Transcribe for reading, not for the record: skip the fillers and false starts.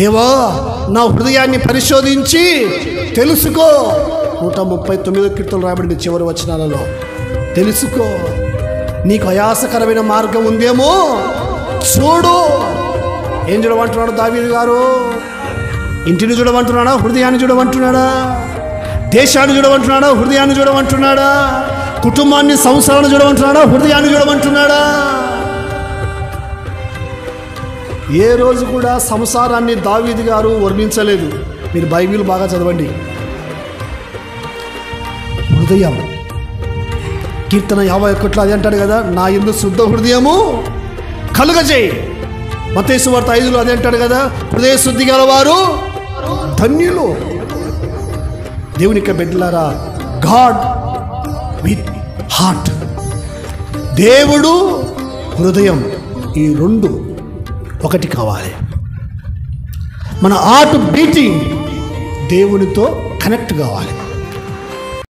దేవా, నా హృదయాన్ని పరిశోధించి తెలుసుకో. 139 కీర్తనలు రాయబడిన చివరి వచనాలలో తెలుసుకో. నీకు ఆయాసకరమైన మార్గం ఉందేమో చూడు. ఏం చూడమంటున్నాడు దావీదు గారు? ఇంటిని చూడమంటున్నాడా? హృదయాన్ని చూడమంటున్నాడా? దేశాన్ని చూడమంటున్నాడా? హృదయాన్ని చూడమంటున్నాడా? కుటుంబాన్ని, సంసారాన్ని చూడమంటున్నాడా? హృదయాన్ని చూడమంటున్నాడా? ఏ రోజు కూడా సంసారాన్ని దావీదు గారు వర్ణించలేదు. మీరు బైబిల్ బాగా చదవండి. హృదయం కీర్తన 51లో అది అంటాడు కదా, నా యందు శుద్ధ హృదయము కలుగజేయి. మత్తయి సువార్త 5లో అది అంటాడు కదా, హృదయ శుద్ధి గలవారు ధన్యులు. దేవునికి బిడ్డలారా, గాడ్ విత్ హార్ట్, దేవుడు హృదయం, ఈ రెండు ఒకటి కావాలి. మన హార్ట్ బీటింగ్ దేవునితో కనెక్ట్ కావాలి.